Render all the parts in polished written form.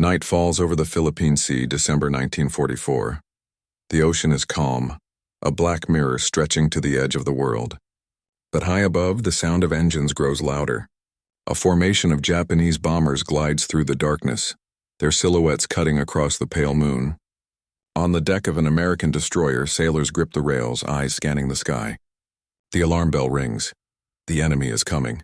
Night falls over the Philippine Sea, December 1944. The ocean is calm, a black mirror stretching to the edge of the world. But high above, the sound of engines grows louder. A formation of Japanese bombers glides through the darkness, their silhouettes cutting across the pale moon. On the deck of an American destroyer, sailors grip the rails, eyes scanning the sky. The alarm bell rings. The enemy is coming.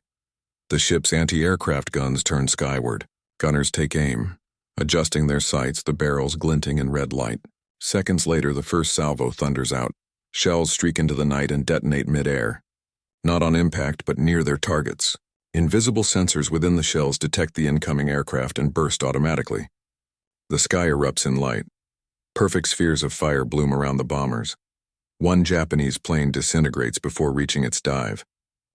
The ship's anti-aircraft guns turn skyward. Gunners take aim, adjusting their sights, the barrels glinting in red light. Seconds later, the first salvo thunders out. Shells streak into the night and detonate mid-air. Not on impact, but near their targets. Invisible sensors within the shells detect the incoming aircraft and burst automatically. The sky erupts in light. Perfect spheres of fire bloom around the bombers. One Japanese plane disintegrates before reaching its dive.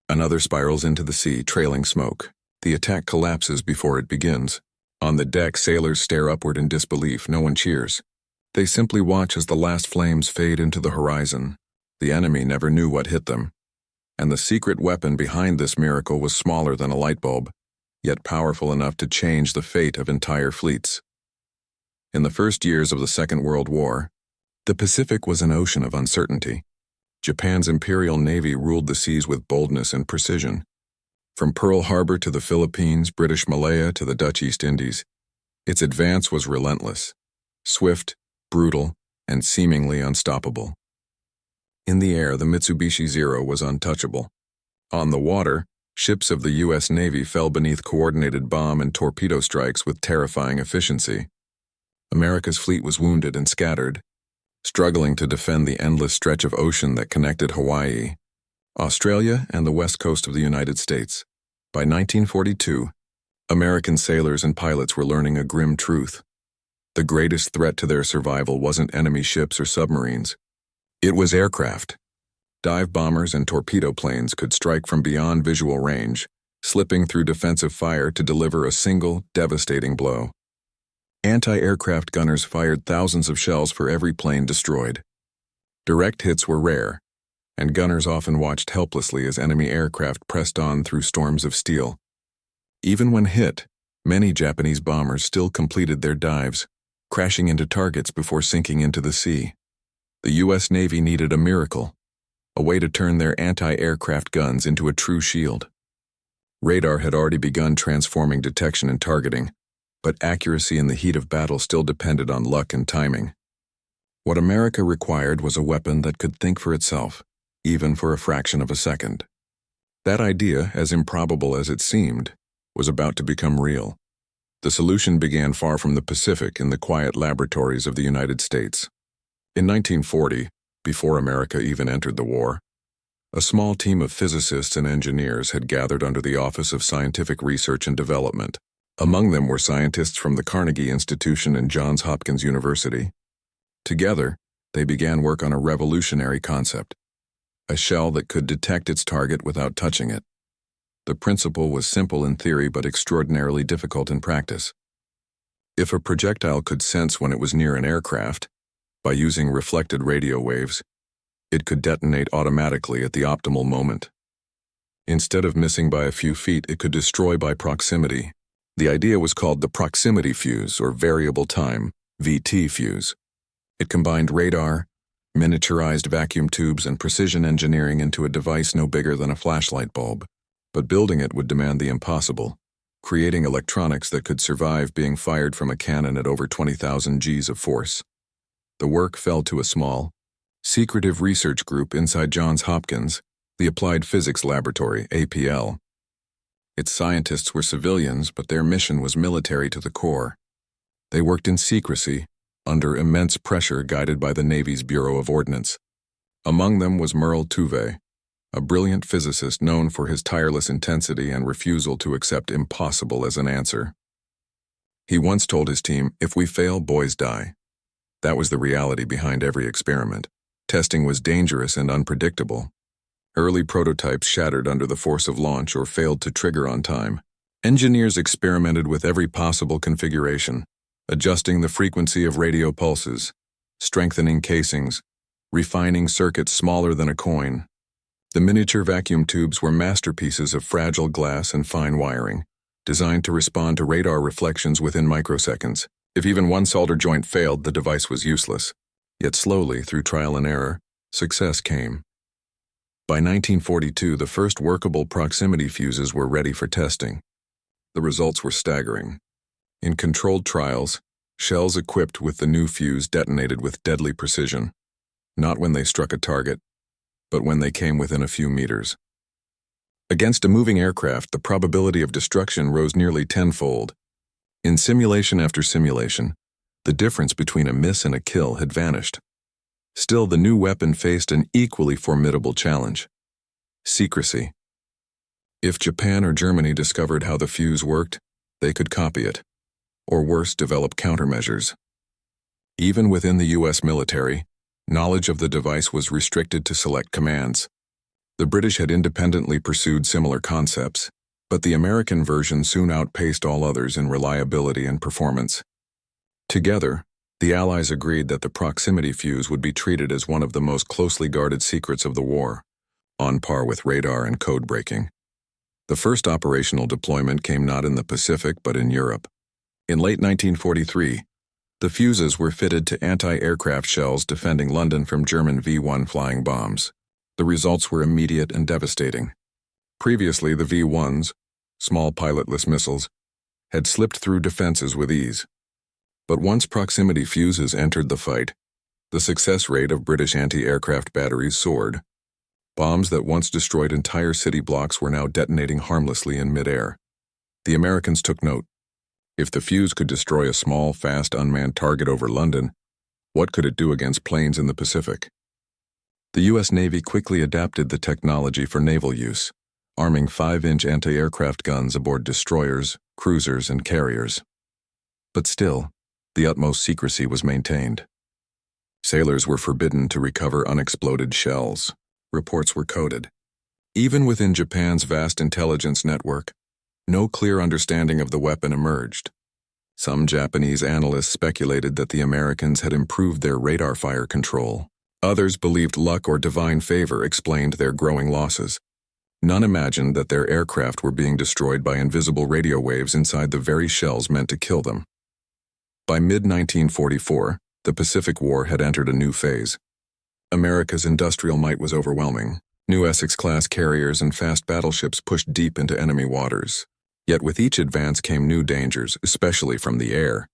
Another spirals into the sea, trailing smoke. The attack collapses before it begins. On the deck, sailors stare upward in disbelief. No one cheers. They simply watch as the last flames fade into the horizon. The enemy never knew what hit them. And the secret weapon behind this miracle was smaller than a light bulb, yet powerful enough to change the fate of entire fleets. In the first years of the Second World War, the Pacific was an ocean of uncertainty. Japan's Imperial Navy ruled the seas with boldness and precision. From Pearl Harbor to the Philippines, British Malaya to the Dutch East Indies, its advance was relentless, swift, brutal, and seemingly unstoppable. In the air, the Mitsubishi Zero was untouchable. On the water, ships of the U.S. Navy fell beneath coordinated bomb and torpedo strikes with terrifying efficiency. America's fleet was wounded and scattered, struggling to defend the endless stretch of ocean that connected Hawaii, Australia, and the west coast of the United States. By 1942, American sailors and pilots were learning a grim truth. The greatest threat to their survival wasn't enemy ships or submarines. It was aircraft. Dive bombers and torpedo planes could strike from beyond visual range, slipping through defensive fire to deliver a single, devastating blow. Anti-aircraft gunners fired thousands of shells for every plane destroyed. Direct hits were rare, and gunners often watched helplessly as enemy aircraft pressed on through storms of steel. Even when hit, many Japanese bombers still completed their dives, crashing into targets before sinking into the sea. The U.S. Navy needed a miracle, a way to turn their anti-aircraft guns into a true shield. Radar had already begun transforming detection and targeting, but accuracy in the heat of battle still depended on luck and timing. What America required was a weapon that could think for itself, even for a fraction of a second. That idea, as improbable as it seemed, was about to become real. The solution began far from the Pacific in the quiet laboratories of the United States. In 1940, before America even entered the war, a small team of physicists and engineers had gathered under the Office of Scientific Research and Development. Among them were scientists from the Carnegie Institution and Johns Hopkins University. Together, they began work on a revolutionary concept, a shell that could detect its target without touching it. The principle was simple in theory but extraordinarily difficult in practice. If a projectile could sense when it was near an aircraft, by using reflected radio waves, it could detonate automatically at the optimal moment. Instead of missing by a few feet, it could destroy by proximity. The idea was called the proximity fuse, or variable time, VT fuse. It combined radar, miniaturized vacuum tubes, and precision engineering into a device no bigger than a flashlight bulb. But building it would demand the impossible, creating electronics that could survive being fired from a cannon at over 20,000 Gs of force. The work fell to a small, secretive research group inside Johns Hopkins, the Applied Physics Laboratory, APL. Its scientists were civilians, but their mission was military to the core. They worked in secrecy, under immense pressure guided by the Navy's Bureau of Ordnance. Among them was Merle Tuve, a brilliant physicist known for his tireless intensity and refusal to accept impossible as an answer. He once told his team, "If we fail, boys die." That was the reality behind every experiment. Testing was dangerous and unpredictable. Early prototypes shattered under the force of launch or failed to trigger on time. Engineers experimented with every possible configuration, adjusting the frequency of radio pulses, strengthening casings, refining circuits smaller than a coin. The miniature vacuum tubes were masterpieces of fragile glass and fine wiring, designed to respond to radar reflections within microseconds. If even one solder joint failed, the device was useless. Yet slowly, through trial and error, success came. By 1942, the first workable proximity fuses were ready for testing. The results were staggering. In controlled trials, shells equipped with the new fuse detonated with deadly precision, not when they struck a target, but when they came within a few meters. Against a moving aircraft, the probability of destruction rose nearly tenfold. In simulation after simulation, the difference between a miss and a kill had vanished. Still, the new weapon faced an equally formidable challenge: secrecy. If Japan or Germany discovered how the fuse worked, they could copy it, or worse, develop countermeasures. Even within the U.S. military, knowledge of the device was restricted to select commands. The British had independently pursued similar concepts, but the American version soon outpaced all others in reliability and performance. Together, the Allies agreed that the proximity fuse would be treated as one of the most closely guarded secrets of the war, on par with radar and code breaking. The first operational deployment came not in the Pacific but in Europe. In late 1943, the fuses were fitted to anti-aircraft shells defending London from German V-1 flying bombs. The results were immediate and devastating. Previously, the V-1s, small pilotless missiles, had slipped through defenses with ease. But once proximity fuses entered the fight, the success rate of British anti-aircraft batteries soared. Bombs that once destroyed entire city blocks were now detonating harmlessly in midair. The Americans took note. If the fuse could destroy a small, fast, unmanned target over London, what could it do against planes in the Pacific? The U.S. Navy quickly adapted the technology for naval use, arming 5-inch anti-aircraft guns aboard destroyers, cruisers, and carriers. But still, the utmost secrecy was maintained. Sailors were forbidden to recover unexploded shells. Reports were coded. Even within Japan's vast intelligence network, no clear understanding of the weapon emerged. Some Japanese analysts speculated that the Americans had improved their radar fire control. Others believed luck or divine favor explained their growing losses. None imagined that their aircraft were being destroyed by invisible radio waves inside the very shells meant to kill them. By mid-1944, the Pacific War had entered a new phase. America's industrial might was overwhelming. New Essex-class carriers and fast battleships pushed deep into enemy waters. Yet with each advance came new dangers, especially from the air.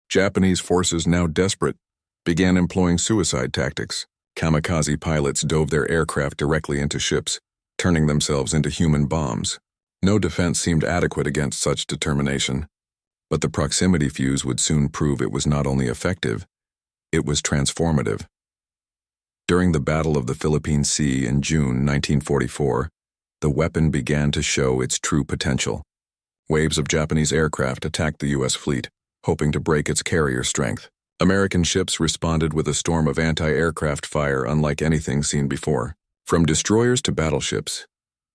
Japanese forces, now desperate, began employing suicide tactics. Kamikaze pilots dove their aircraft directly into ships, turning themselves into human bombs. No defense seemed adequate against such determination. But the proximity fuse would soon prove it was not only effective, it was transformative. During the Battle of the Philippine Sea in June 1944, the weapon began to show its true potential. Waves of Japanese aircraft attacked the U.S. fleet, hoping to break its carrier strength. American ships responded with a storm of anti-aircraft fire unlike anything seen before. From destroyers to battleships,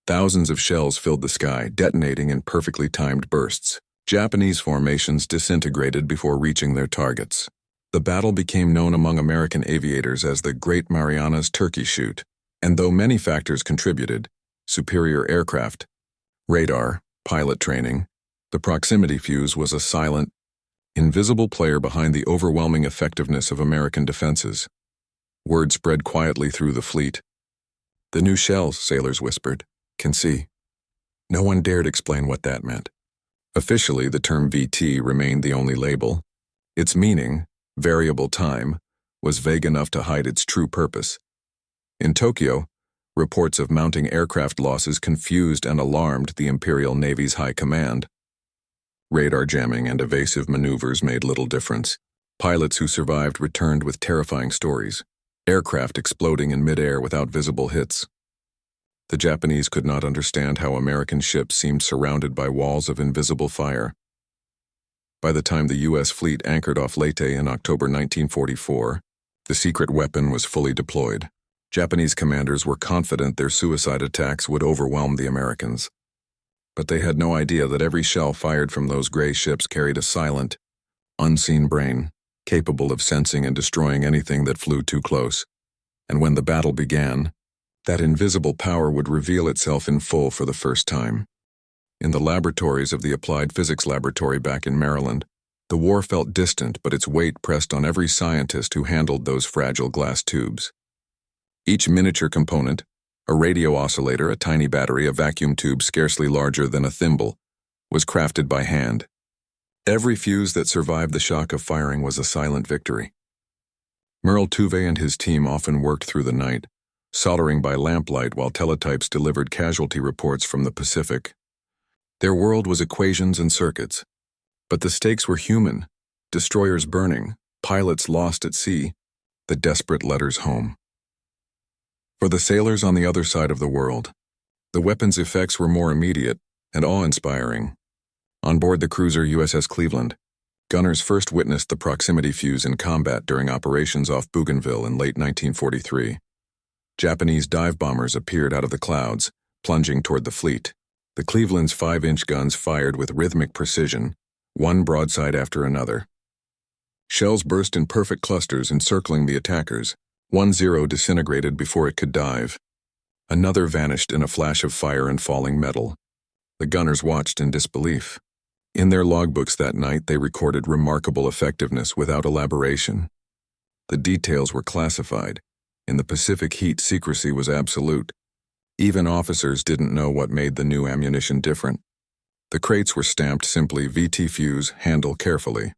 thousands of shells filled the sky, detonating in perfectly timed bursts. Japanese formations disintegrated before reaching their targets. The battle became known among American aviators as the Great Marianas Turkey Shoot, and though many factors contributed, superior aircraft, radar, pilot training, the proximity fuse was a silent, invisible player behind the overwhelming effectiveness of American defenses. Word spread quietly through the fleet. "The new shells," sailors whispered, "can see." No one dared explain what that meant. Officially, the term VT remained the only label. Its meaning, variable time, was vague enough to hide its true purpose. In Tokyo, reports of mounting aircraft losses confused and alarmed the Imperial Navy's high command. Radar jamming and evasive maneuvers made little difference. Pilots who survived returned with terrifying stories. Aircraft exploding in midair without visible hits. The Japanese could not understand how American ships seemed surrounded by walls of invisible fire. By the time the U.S. fleet anchored off Leyte in October 1944, the secret weapon was fully deployed. Japanese commanders were confident their suicide attacks would overwhelm the Americans. But they had no idea that every shell fired from those gray ships carried a silent, unseen brain, capable of sensing and destroying anything that flew too close. And when the battle began, that invisible power would reveal itself in full for the first time. In the laboratories of the Applied Physics Laboratory back in Maryland, the war felt distant, but its weight pressed on every scientist who handled those fragile glass tubes. Each miniature component, a radio oscillator, a tiny battery, a vacuum tube scarcely larger than a thimble, was crafted by hand. Every fuse that survived the shock of firing was a silent victory. Merle Tuve and his team often worked through the night, soldering by lamplight while teletypes delivered casualty reports from the Pacific. Their world was equations and circuits. But the stakes were human: destroyers burning, pilots lost at sea, the desperate letters home. For the sailors on the other side of the world, the weapon's effects were more immediate and awe-inspiring. On board the cruiser USS Cleveland, gunners first witnessed the proximity fuse in combat during operations off Bougainville in late 1943. Japanese dive bombers appeared out of the clouds, plunging toward the fleet. The Cleveland's 5-inch guns fired with rhythmic precision, one broadside after another. Shells burst in perfect clusters encircling the attackers. One Zero disintegrated before it could dive. Another vanished in a flash of fire and falling metal. The gunners watched in disbelief. In their logbooks that night, they recorded remarkable effectiveness without elaboration. The details were classified. In the Pacific heat, secrecy was absolute. Even officers didn't know what made the new ammunition different. The crates were stamped simply VT fuse, handle carefully.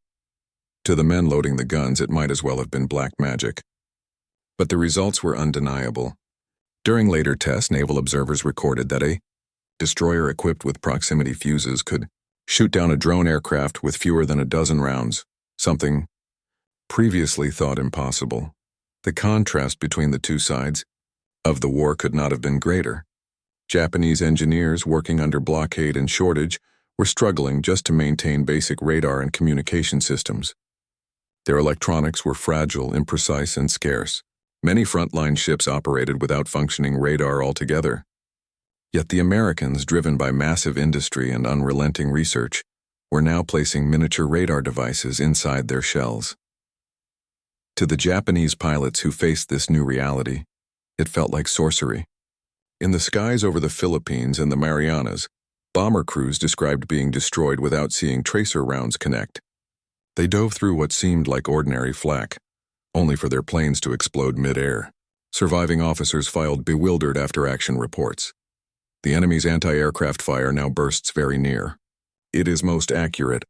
To the men loading the guns, it might as well have been black magic. But the results were undeniable. During later tests, naval observers recorded that a destroyer equipped with proximity fuses could shoot down a drone aircraft with fewer than a dozen rounds, something previously thought impossible. The contrast between the two sides of the war could not have been greater. Japanese engineers working under blockade and shortage were struggling just to maintain basic radar and communication systems. Their electronics were fragile, imprecise, and scarce. Many frontline ships operated without functioning radar altogether. Yet the Americans, driven by massive industry and unrelenting research, were now placing miniature radar devices inside their shells. To the Japanese pilots who faced this new reality, it felt like sorcery. In the skies over the Philippines and the Marianas, bomber crews described being destroyed without seeing tracer rounds connect. They dove through what seemed like ordinary flak, only for their planes to explode mid-air. Surviving officers filed bewildered after-action reports. The enemy's anti-aircraft fire now bursts very near. It is most accurate.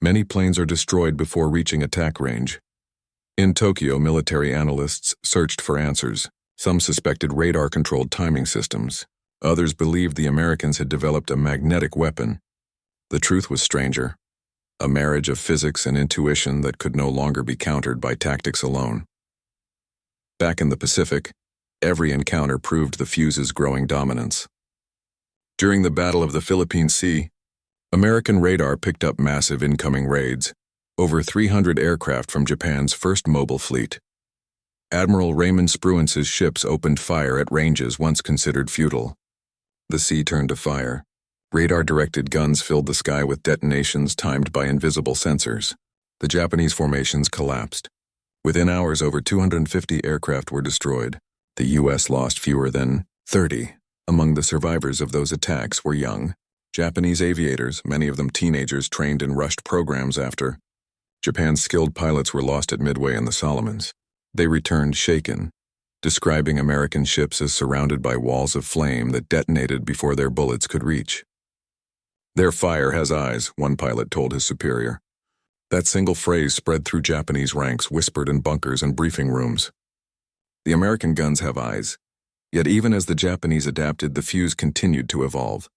Many planes are destroyed before reaching attack range. In Tokyo, military analysts searched for answers. Some suspected radar-controlled timing systems. Others believed the Americans had developed a magnetic weapon. The truth was stranger. A marriage of physics and intuition that could no longer be countered by tactics alone. Back in the Pacific, every encounter proved the fuse's growing dominance. During the Battle of the Philippine Sea, American radar picked up massive incoming raids, over 300 aircraft from Japan's first mobile fleet. Admiral Raymond Spruance's ships opened fire at ranges once considered futile. The sea turned to fire. Radar-directed guns filled the sky with detonations timed by invisible sensors. The Japanese formations collapsed. Within hours, over 250 aircraft were destroyed. The U.S. lost fewer than 30. Among the survivors of those attacks were young Japanese aviators, many of them teenagers trained in rushed programs after. Japan's skilled pilots were lost at Midway and the Solomons. They returned shaken, describing American ships as surrounded by walls of flame that detonated before their bullets could reach. "Their fire has eyes," one pilot told his superior. That single phrase spread through Japanese ranks, whispered in bunkers and briefing rooms. The American guns have eyes. Yet even as the Japanese adapted, the fuse continued to evolve.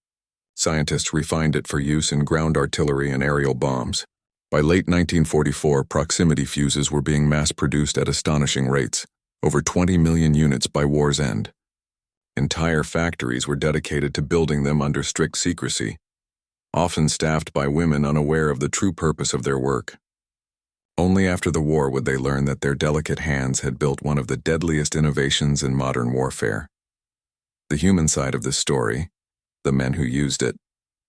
Scientists refined it for use in ground artillery and aerial bombs. By late 1944, proximity fuses were being mass-produced at astonishing rates, over 20 million units by war's end. Entire factories were dedicated to building them under strict secrecy, often staffed by women unaware of the true purpose of their work. Only after the war would they learn that their delicate hands had built one of the deadliest innovations in modern warfare. The human side of this story, the men who used it,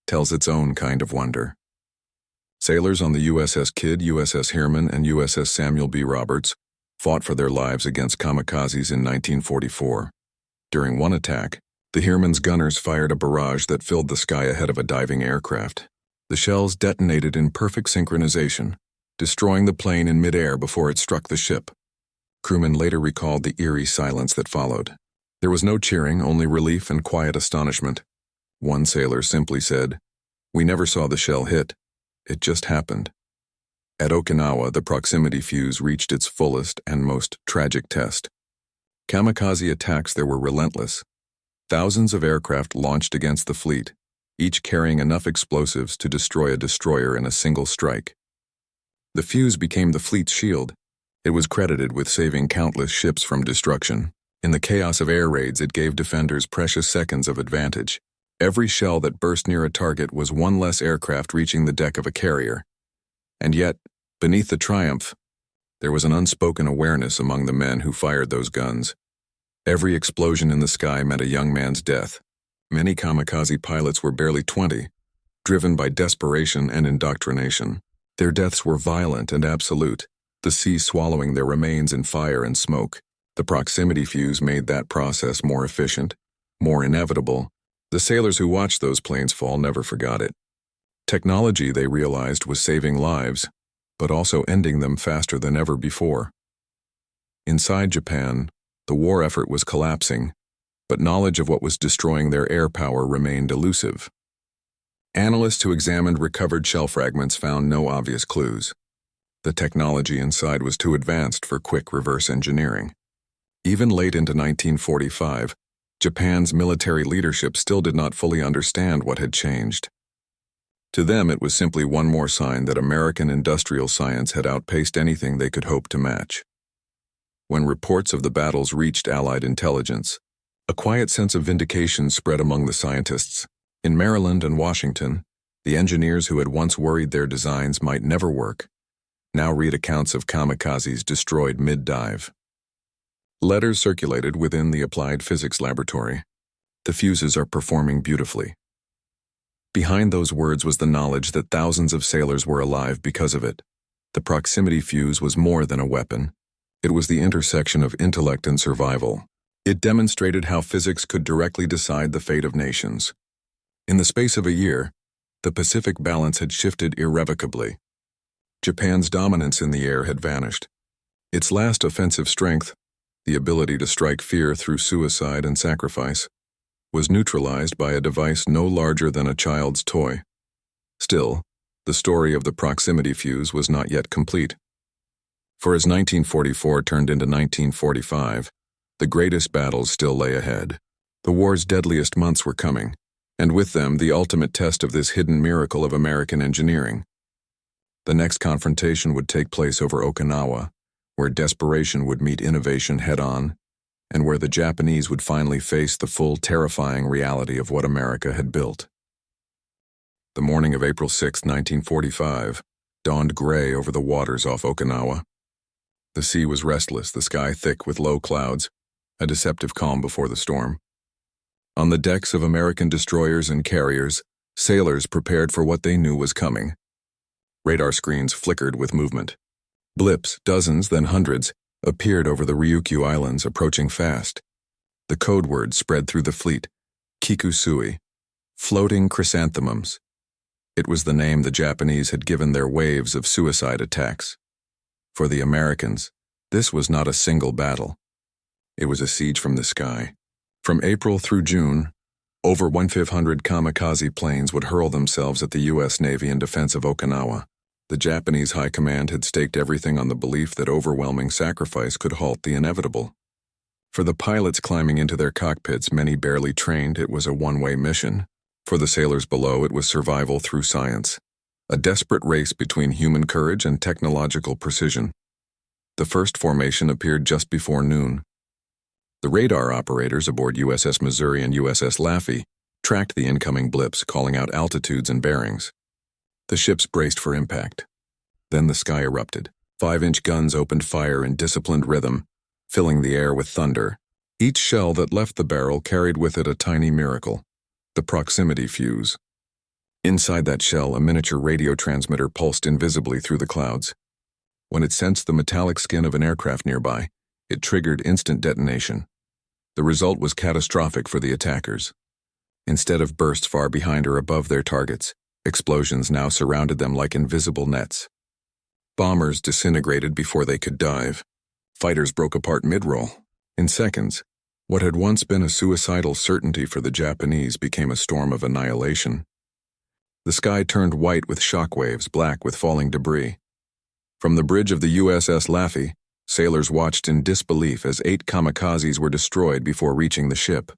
tells its own kind of wonder. Sailors on the USS Kidd, USS Heermann, and USS Samuel B. Roberts fought for their lives against kamikazes in 1944. During one attack, The Heerman's gunners fired a barrage that filled the sky ahead of a diving aircraft. The shells detonated in perfect synchronization, destroying the plane in midair before it struck the ship. Crewmen later recalled the eerie silence that followed. There was no cheering, only relief and quiet astonishment. One sailor simply said, "We never saw the shell hit. It just happened." At Okinawa, the proximity fuse reached its fullest and most tragic test. Kamikaze attacks there were relentless. Thousands of aircraft launched against the fleet, each carrying enough explosives to destroy a destroyer in a single strike. The fuse became the fleet's shield. It was credited with saving countless ships from destruction. In the chaos of air raids, it gave defenders precious seconds of advantage. Every shell that burst near a target was one less aircraft reaching the deck of a carrier. And yet, beneath the triumph, there was an unspoken awareness among the men who fired those guns. Every explosion in the sky meant a young man's death. Many kamikaze pilots were barely 20, driven by desperation and indoctrination. Their deaths were violent and absolute, the sea swallowing their remains in fire and smoke. The proximity fuse made that process more efficient, more inevitable. The sailors who watched those planes fall never forgot it. Technology, they realized, was saving lives, but also ending them faster than ever before. Inside Japan, the war effort was collapsing, but knowledge of what was destroying their air power remained elusive. Analysts who examined recovered shell fragments found no obvious clues. The technology inside was too advanced for quick reverse engineering. Even late into 1945, Japan's military leadership still did not fully understand what had changed. To them, it was simply one more sign that American industrial science had outpaced anything they could hope to match. When reports of the battles reached Allied intelligence, a quiet sense of vindication spread among the scientists. In Maryland and Washington, the engineers who had once worried their designs might never work now read accounts of kamikazes destroyed mid-dive. Letters circulated within the Applied Physics Laboratory. "The fuses are performing beautifully." Behind those words was the knowledge that thousands of sailors were alive because of it. The proximity fuse was more than a weapon. It was the intersection of intellect and survival. It demonstrated how physics could directly decide the fate of nations. In the space of a year, the Pacific balance had shifted irrevocably. Japan's dominance in the air had vanished. Its last offensive strength, the ability to strike fear through suicide and sacrifice, was neutralized by a device no larger than a child's toy. Still, the story of the proximity fuse was not yet complete. For as 1944 turned into 1945, the greatest battles still lay ahead. The war's deadliest months were coming, and with them the ultimate test of this hidden miracle of American engineering. The next confrontation would take place over Okinawa, where desperation would meet innovation head-on, and where the Japanese would finally face the full, terrifying reality of what America had built. The morning of April 6, 1945, dawned gray over the waters off Okinawa. The sea was restless, the sky thick with low clouds, a deceptive calm before the storm. On the decks of American destroyers and carriers, sailors prepared for what they knew was coming. Radar screens flickered with movement. Blips, dozens, then hundreds, appeared over the Ryukyu Islands, approaching fast. The code word spread through the fleet, Kikusui, floating chrysanthemums. It was the name the Japanese had given their waves of suicide attacks. For the Americans, this was not a single battle. It was a siege from the sky. From April through June, over 1,500 kamikaze planes would hurl themselves at the U.S. Navy in defense of Okinawa. The Japanese High Command had staked everything on the belief that overwhelming sacrifice could halt the inevitable. For the pilots climbing into their cockpits, many barely trained, it was a one-way mission. For the sailors below, it was survival through science. A desperate race between human courage and technological precision. The first formation appeared just before noon. The radar operators aboard USS Missouri and USS Laffey tracked the incoming blips, calling out altitudes and bearings. The ships braced for impact. Then the sky erupted. 5-inch guns opened fire in disciplined rhythm, filling the air with thunder. Each shell that left the barrel carried with it a tiny miracle, the proximity fuse. Inside that shell, a miniature radio transmitter pulsed invisibly through the clouds. When it sensed the metallic skin of an aircraft nearby, it triggered instant detonation. The result was catastrophic for the attackers. Instead of bursts far behind or above their targets, explosions now surrounded them like invisible nets. Bombers disintegrated before they could dive. Fighters broke apart mid-roll. In seconds, what had once been a suicidal certainty for the Japanese became a storm of annihilation. The sky turned white with shockwaves, black with falling debris. From the bridge of the USS Laffey, sailors watched in disbelief as 8 kamikazes were destroyed before reaching the ship.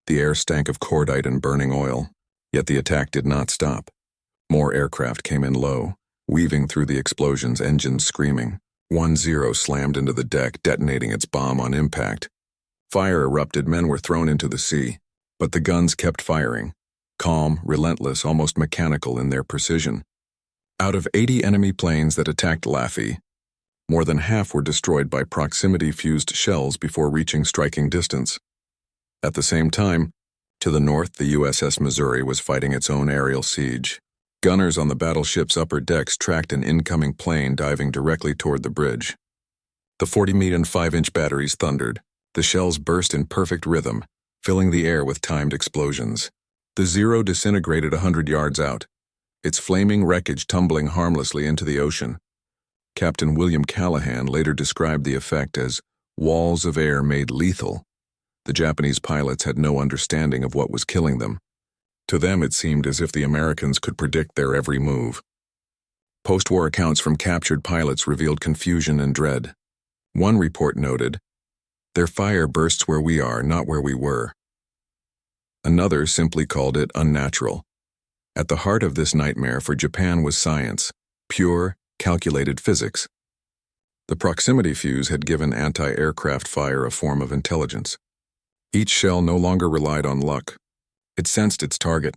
The air stank of cordite and burning oil, yet the attack did not stop. More aircraft came in low, weaving through the explosions, engines screaming. 1-0 slammed into the deck, detonating its bomb on impact. Fire erupted, men were thrown into the sea, but the guns kept firing, calm, relentless, almost mechanical in their precision. Out of 80 enemy planes that attacked Laffey, more than half were destroyed by proximity-fused shells before reaching striking distance. At the same time, to the north, the USS Missouri was fighting its own aerial siege. Gunners on the battleship's upper decks tracked an incoming plane diving directly toward the bridge. The 40-meter and 5-inch batteries thundered. The shells burst in perfect rhythm, filling the air with timed explosions. The Zero disintegrated 100 yards out, its flaming wreckage tumbling harmlessly into the ocean. Captain William Callahan later described the effect as walls of air made lethal. The Japanese pilots had no understanding of what was killing them. To them, it seemed as if the Americans could predict their every move. Post-war accounts from captured pilots revealed confusion and dread. One report noted, "Their fire bursts where we are, not where we were." Another simply called it unnatural. At the heart of this nightmare for Japan was science, pure, calculated physics. The proximity fuse had given anti-aircraft fire a form of intelligence. Each shell no longer relied on luck. It sensed its target.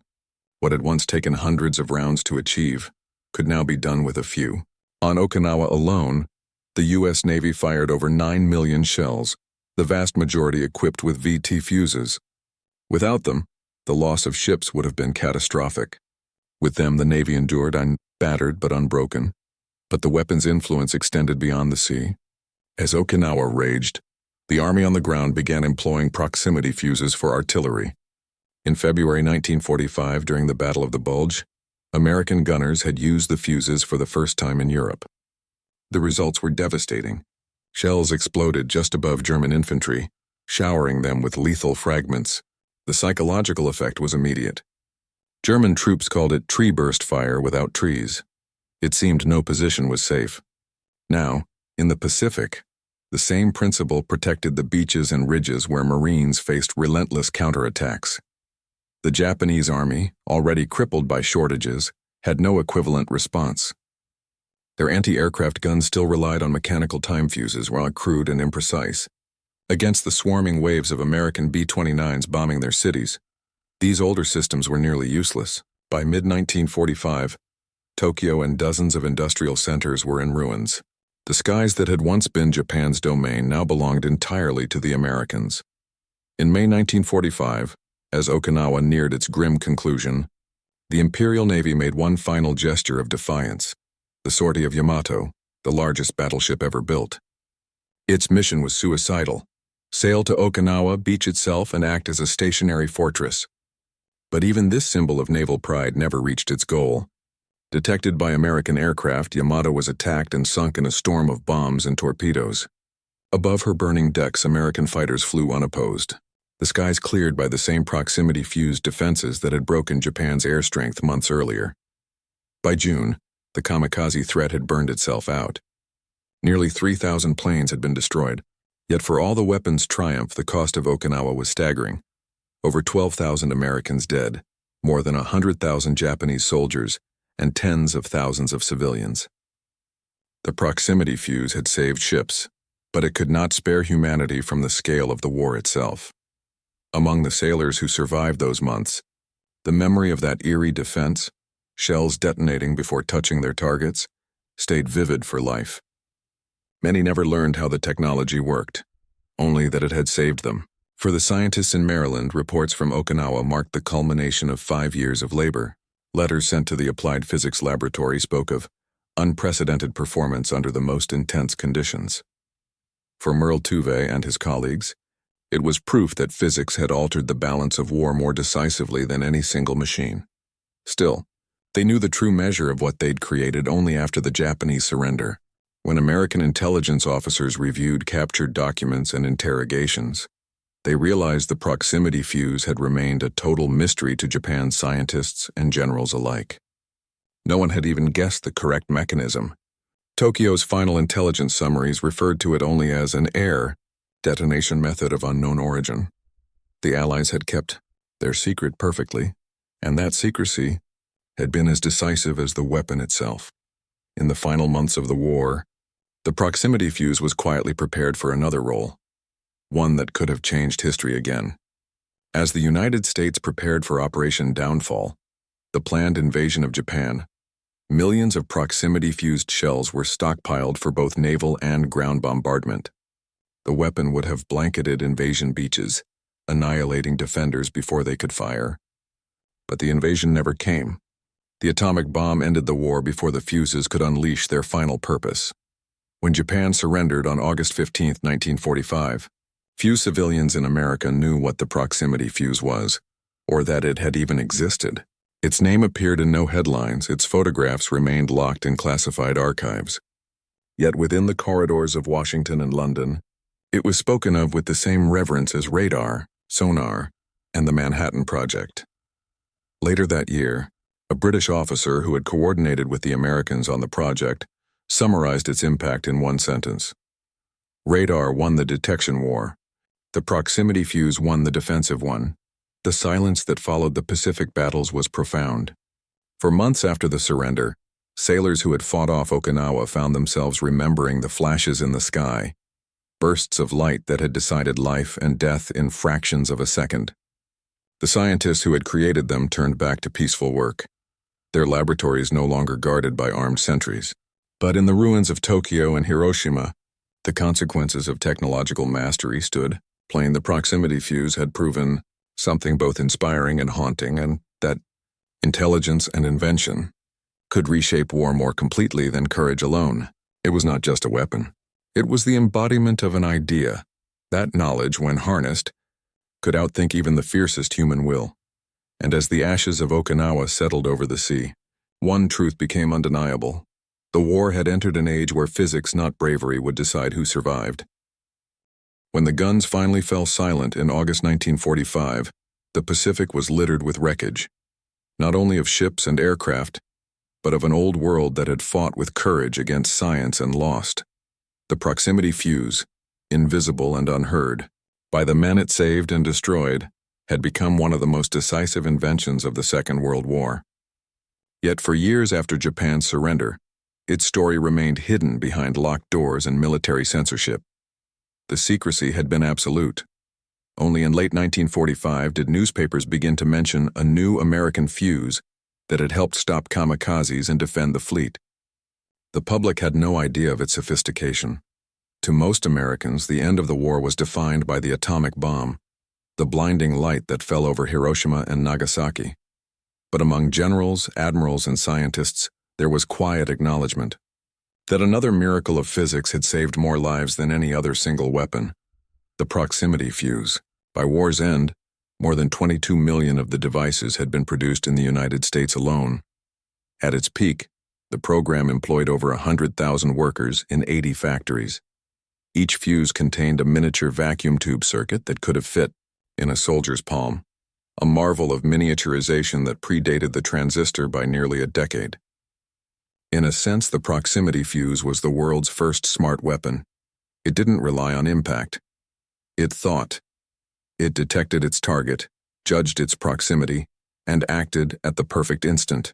What had once taken hundreds of rounds to achieve could now be done with a few. On Okinawa alone, the U.S. Navy fired over 9 million shells, the vast majority equipped with VT fuses. Without them, the loss of ships would have been catastrophic. With them, the Navy endured, battered but unbroken. But the weapon's influence extended beyond the sea. As Okinawa raged, the Army on the ground began employing proximity fuses for artillery. In February 1945, during the Battle of the Bulge, American gunners had used the fuses for the first time in Europe. The results were devastating. Shells exploded just above German infantry, showering them with lethal fragments. The psychological effect was immediate. German troops called it tree burst fire without trees. It seemed no position was safe. Now, in the Pacific, the same principle protected the beaches and ridges where Marines faced relentless counterattacks. The Japanese army, already crippled by shortages, had no equivalent response. Their anti-aircraft guns still relied on mechanical time fuses, raw, crude, and imprecise. Against the swarming waves of American B-29s bombing their cities, these older systems were nearly useless. By mid-1945, Tokyo and dozens of industrial centers were in ruins. The skies that had once been Japan's domain now belonged entirely to the Americans. In May 1945, as Okinawa neared its grim conclusion, the Imperial Navy made one final gesture of defiance, the sortie of Yamato, the largest battleship ever built. Its mission was suicidal: sail to Okinawa, beach itself, and act as a stationary fortress. But even this symbol of naval pride never reached its goal. Detected by American aircraft, Yamato was attacked and sunk in a storm of bombs and torpedoes. Above her burning decks, American fighters flew unopposed, the skies cleared by the same proximity-fused defenses that had broken Japan's air strength months earlier. By June, the kamikaze threat had burned itself out. Nearly 3,000 planes had been destroyed, yet for all the weapons' triumph, the cost of Okinawa was staggering. Over 12,000 Americans dead, more than 100,000 Japanese soldiers, and tens of thousands of civilians. The proximity fuse had saved ships, but it could not spare humanity from the scale of the war itself. Among the sailors who survived those months, the memory of that eerie defense, shells detonating before touching their targets, stayed vivid for life. Many never learned how the technology worked, only that it had saved them. For the scientists in Maryland, reports from Okinawa marked the culmination of 5 years of labor. Letters sent to the Applied Physics Laboratory spoke of unprecedented performance under the most intense conditions. For Merle Tuve and his colleagues, It was proof that physics had altered the balance of war more decisively than any single machine. Still, they knew the true measure of what they'd created only after the Japanese surrender, when American intelligence officers reviewed captured documents and interrogations. They realized the proximity fuse had remained a total mystery to Japan's scientists and generals alike. No one had even guessed the correct mechanism. Tokyo's final intelligence summaries referred to it only as an air detonation method of unknown origin. The Allies had kept their secret perfectly, and that secrecy had been as decisive as the weapon itself. In the final months of the war, the proximity fuse was quietly prepared for another role, one that could have changed history again. As the United States prepared for Operation Downfall, the planned invasion of Japan, millions of proximity-fused shells were stockpiled for both naval and ground bombardment. The weapon would have blanketed invasion beaches, annihilating defenders before they could fire. But the invasion never came. The atomic bomb ended the war before the fuses could unleash their final purpose. When Japan surrendered on August 15, 1945, few civilians in America knew what the proximity fuse was, or that it had even existed. Its name appeared in no headlines, its photographs remained locked in classified archives. Yet within the corridors of Washington and London, it was spoken of with the same reverence as radar, sonar, and the Manhattan Project. Later that year, a British officer who had coordinated with the Americans on the project summarized its impact in one sentence. Radar won the detection war. The proximity fuse won the defensive one. The silence that followed the Pacific battles was profound. For months after the surrender, sailors who had fought off Okinawa found themselves remembering the flashes in the sky, bursts of light that had decided life and death in fractions of a second. The scientists who had created them turned back to peaceful work, their laboratories no longer guarded by armed sentries. But in the ruins of Tokyo and Hiroshima, the consequences of technological mastery stood plain. The proximity fuse had proven something both inspiring and haunting, and that intelligence and invention could reshape war more completely than courage alone. It was not just a weapon. It was the embodiment of an idea. That knowledge, when harnessed, could outthink even the fiercest human will. And as the ashes of Okinawa settled over the sea, one truth became undeniable. The war had entered an age where physics, not bravery, would decide who survived. When the guns finally fell silent in August 1945, the Pacific was littered with wreckage, not only of ships and aircraft, but of an old world that had fought with courage against science and lost. The proximity fuse, invisible and unheard by the men it saved and destroyed, had become one of the most decisive inventions of the Second World War. Yet for years after Japan's surrender, its story remained hidden behind locked doors and military censorship. The secrecy had been absolute. Only in late 1945 did newspapers begin to mention a new American fuse that had helped stop kamikazes and defend the fleet. The public had no idea of its sophistication. To most Americans, the end of the war was defined by the atomic bomb, the blinding light that fell over Hiroshima and Nagasaki. But among generals, admirals, and scientists, there was quiet acknowledgement that another miracle of physics had saved more lives than any other single weapon: the proximity fuse. By war's end, more than 22 million of the devices had been produced in the United States alone. At its peak, the program employed over 100,000 workers in 80 factories. Each fuse contained a miniature vacuum tube circuit that could have fit in a soldier's palm, a marvel of miniaturization that predated the transistor by nearly a decade. In a sense, the proximity fuse was the world's first smart weapon. It didn't rely on impact. It thought. It detected its target, judged its proximity, and acted at the perfect instant.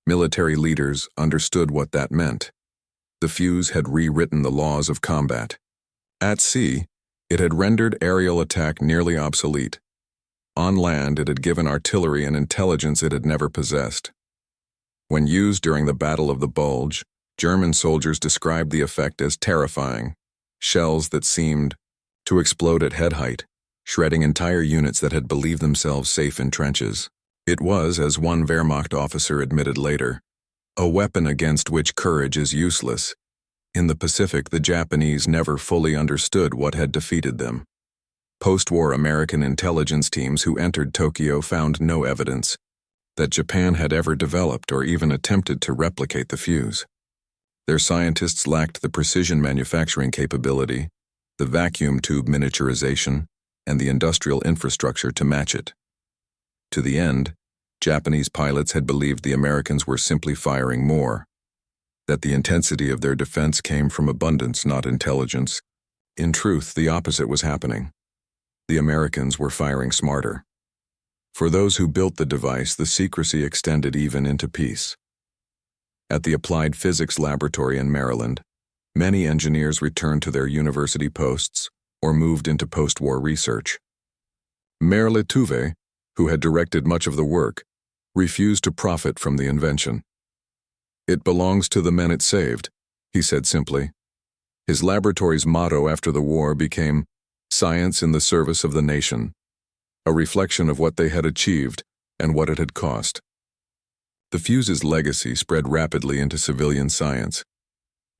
Military leaders understood what that meant. The fuse had rewritten the laws of combat. At sea, it had rendered aerial attack nearly obsolete. On land, it had given artillery an intelligence it had never possessed. When used during the Battle of the Bulge, German soldiers described the effect as terrifying: shells that seemed to explode at head height, shredding entire units that had believed themselves safe in trenches. It was, as one Wehrmacht officer admitted later, a weapon against which courage is useless. In the Pacific, the Japanese never fully understood what had defeated them. Post-war American intelligence teams who entered Tokyo found no evidence that Japan had ever developed or even attempted to replicate the fuse. Their scientists lacked the precision manufacturing capability, the vacuum tube miniaturization, and the industrial infrastructure to match it. To the end, Japanese pilots had believed the Americans were simply firing more, that the intensity of their defense came from abundance, not intelligence. In truth, the opposite was happening. The Americans were firing smarter. For those who built the device, the secrecy extended even into peace. At the Applied Physics Laboratory in Maryland, many engineers returned to their university posts or moved into post-war research. Merle Tuve, who had directed much of the work, refused to profit from the invention. "It belongs to the men it saved," he said simply. His laboratory's motto after the war became "Science in the Service of the Nation," a reflection of what they had achieved and what it had cost. The fuse's legacy spread rapidly into civilian science.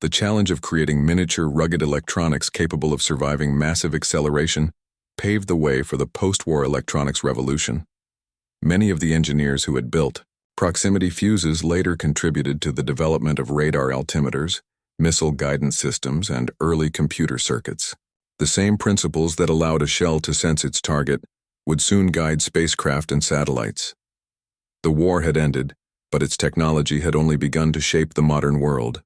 The challenge of creating miniature, rugged electronics capable of surviving massive acceleration paved the way for the post-war electronics revolution. Many of the engineers who had built proximity fuses later contributed to the development of radar altimeters, missile guidance systems, and early computer circuits. The same principles that allowed a shell to sense its target would soon guide spacecraft and satellites. The war had ended, but its technology had only begun to shape the modern world.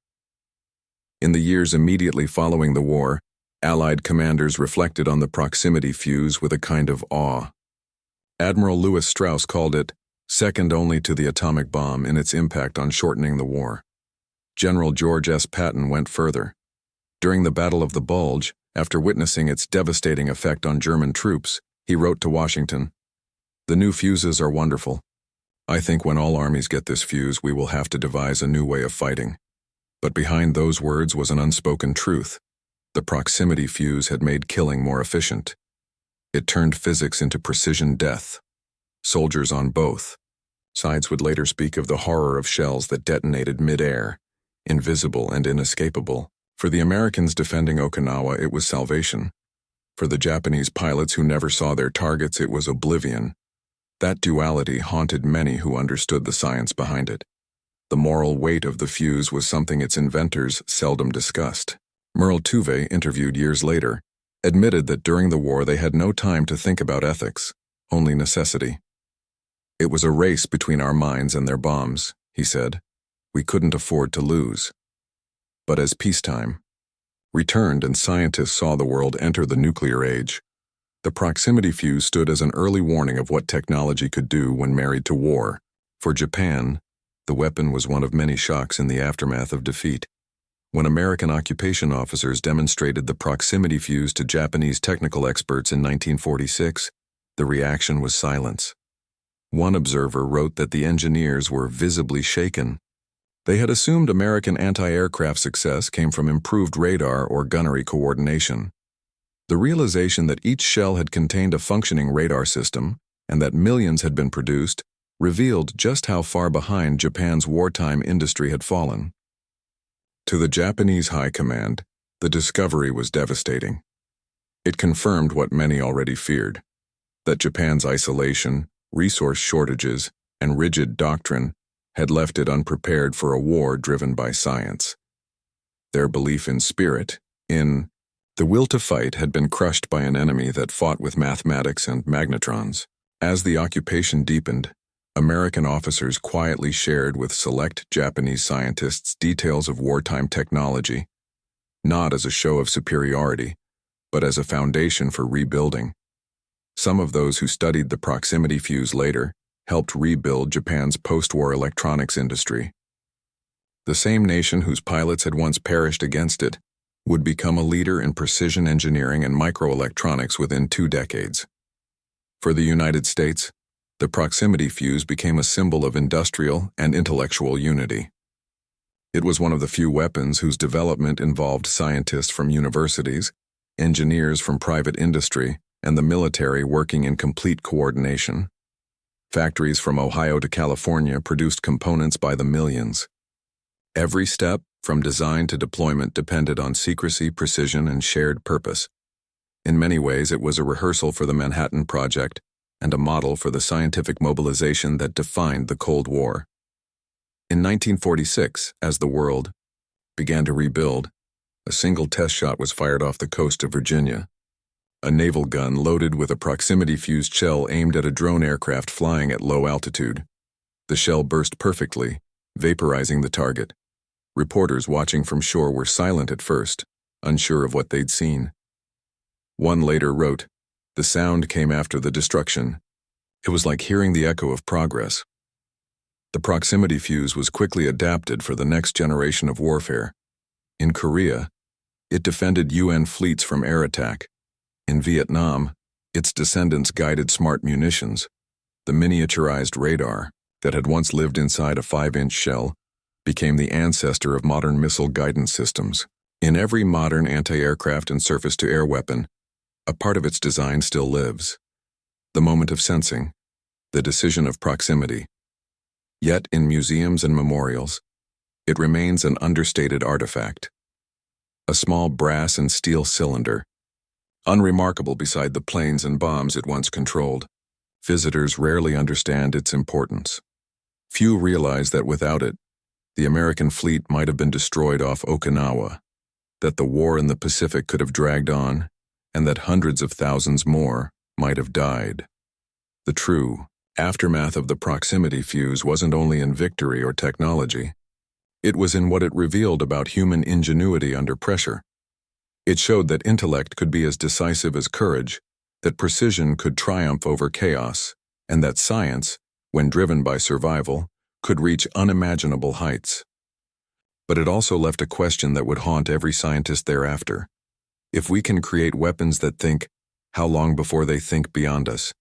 In the years immediately following the war, Allied commanders reflected on the proximity fuse with a kind of awe. Admiral Lewis Strauss called it second only to the atomic bomb in its impact on shortening the war. General George S. Patton went further. During the Battle of the Bulge, after witnessing its devastating effect on German troops, he wrote to Washington, "The new fuses are wonderful. I think when all armies get this fuse, we will have to devise a new way of fighting." But behind those words was an unspoken truth. The proximity fuse had made killing more efficient. It turned physics into precision death. Soldiers on both sides would later speak of the horror of shells that detonated mid-air, invisible and inescapable. For the Americans defending Okinawa, it was salvation. For the Japanese pilots who never saw their targets, it was oblivion. That duality haunted many who understood the science behind it. The moral weight of the fuse was something its inventors seldom discussed. Merle Tuve, interviewed years later, admitted that during the war they had no time to think about ethics, only necessity. "It was a race between our minds and their bombs," he said. "We couldn't afford to lose." But as peacetime returned and scientists saw the world enter the nuclear age, the proximity fuse stood as an early warning of what technology could do when married to war. For Japan, the weapon was one of many shocks in the aftermath of defeat. When American occupation officers demonstrated the proximity fuse to Japanese technical experts in 1946, the reaction was silence. One observer wrote that the engineers were visibly shaken. They had assumed American anti-aircraft success came from improved radar or gunnery coordination. The realization that each shell had contained a functioning radar system and that millions had been produced revealed just how far behind Japan's wartime industry had fallen. To the Japanese High Command, the discovery was devastating. It confirmed what many already feared, that Japan's isolation, resource shortages, and rigid doctrine had left it unprepared for a war driven by science. Their belief in spirit, in the will to fight, had been crushed by an enemy that fought with mathematics and magnetrons. As the occupation deepened, American officers quietly shared with select Japanese scientists details of wartime technology, not as a show of superiority, but as a foundation for rebuilding. Some of those who studied the proximity fuse later helped rebuild Japan's post-war electronics industry. The same nation whose pilots had once perished against it would become a leader in precision engineering and microelectronics within 2 decades. For the United States, the proximity fuse became a symbol of industrial and intellectual unity. It was one of the few weapons whose development involved scientists from universities, engineers from private industry, and the military working in complete coordination. Factories from Ohio to California produced components by the millions. Every step, from design to deployment, depended on secrecy, precision, and shared purpose. In many ways, it was a rehearsal for the Manhattan Project and a model for the scientific mobilization that defined the Cold War. In 1946, as the world began to rebuild, a single test shot was fired off the coast of Virginia. A naval gun loaded with a proximity-fused shell aimed at a drone aircraft flying at low altitude. The shell burst perfectly, vaporizing the target. Reporters watching from shore were silent at first, unsure of what they'd seen. One later wrote, "The sound came after the destruction. It was like hearing the echo of progress." The proximity fuse was quickly adapted for the next generation of warfare. In Korea, it defended UN fleets from air attack. In Vietnam, its descendants guided smart munitions. The miniaturized radar, that had once lived inside a 5-inch shell, became the ancestor of modern missile guidance systems. In every modern anti-aircraft and surface-to-air weapon, a part of its design still lives. The moment of sensing, the decision of proximity. Yet, in museums and memorials, it remains an understated artifact. A small brass and steel cylinder, unremarkable beside the planes and bombs it once controlled. Visitors rarely understand its importance. Few realize that without it, the American fleet might have been destroyed off Okinawa, that the war in the Pacific could have dragged on, and that hundreds of thousands more might have died. The true aftermath of the proximity fuse wasn't only in victory or technology. It was in what it revealed about human ingenuity under pressure. It showed that intellect could be as decisive as courage, that precision could triumph over chaos, and that science, when driven by survival, could reach unimaginable heights. But it also left a question that would haunt every scientist thereafter. If we can create weapons that think, how long before they think beyond us?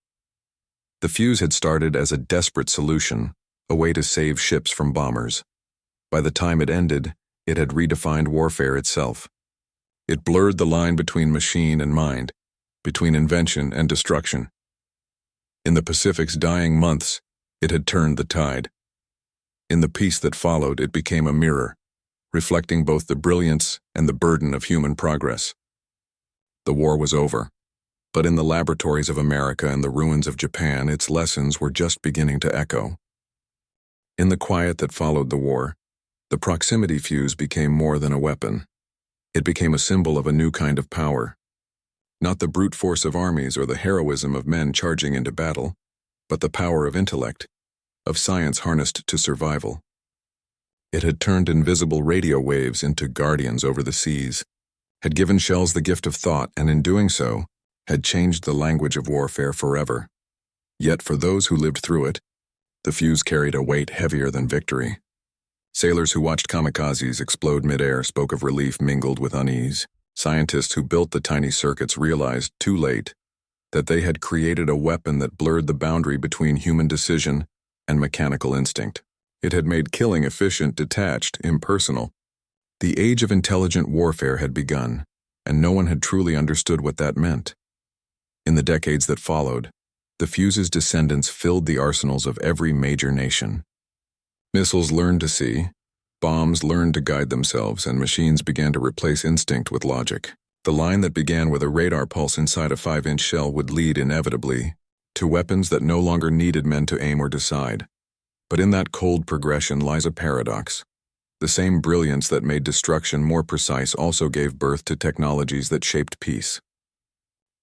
The fuse had started as a desperate solution, a way to save ships from bombers. By the time it ended, it had redefined warfare itself. It blurred the line between machine and mind, between invention and destruction. In the Pacific's dying months, it had turned the tide. In the peace that followed, it became a mirror, reflecting both the brilliance and the burden of human progress. The war was over, but in the laboratories of America and the ruins of Japan, its lessons were just beginning to echo. In the quiet that followed the war, the proximity fuse became more than a weapon. It became a symbol of a new kind of power. Not the brute force of armies or the heroism of men charging into battle, but the power of intellect, of science harnessed to survival. It had turned invisible radio waves into guardians over the seas, had given shells the gift of thought, and in doing so, had changed the language of warfare forever. Yet for those who lived through it, the fuse carried a weight heavier than victory. Sailors who watched kamikazes explode midair spoke of relief mingled with unease. Scientists who built the tiny circuits realized, too late, that they had created a weapon that blurred the boundary between human decision and mechanical instinct. It had made killing efficient, detached, impersonal. The age of intelligent warfare had begun, and no one had truly understood what that meant. In the decades that followed, the fuse's descendants filled the arsenals of every major nation. Missiles learned to see, bombs learned to guide themselves, and machines began to replace instinct with logic. The line that began with a radar pulse inside a 5-inch shell would lead inevitably to weapons that no longer needed men to aim or decide. But in that cold progression lies a paradox. The same brilliance that made destruction more precise also gave birth to technologies that shaped peace.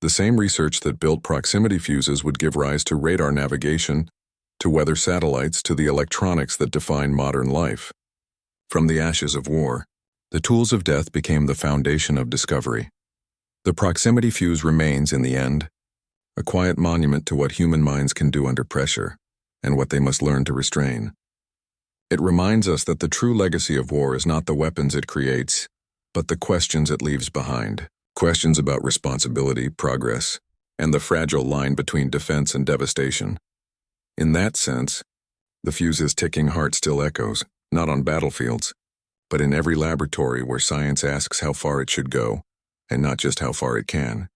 The same research that built proximity fuses would give rise to radar navigation, to weather satellites, to the electronics that define modern life. From the ashes of war, the tools of death became the foundation of discovery. The proximity fuse remains, in the end, a quiet monument to what human minds can do under pressure, and what they must learn to restrain. It reminds us that the true legacy of war is not the weapons it creates, but the questions it leaves behind. Questions about responsibility, progress, and the fragile line between defense and devastation. In that sense, the fuse's ticking heart still echoes, not on battlefields, but in every laboratory where science asks how far it should go, and not just how far it can.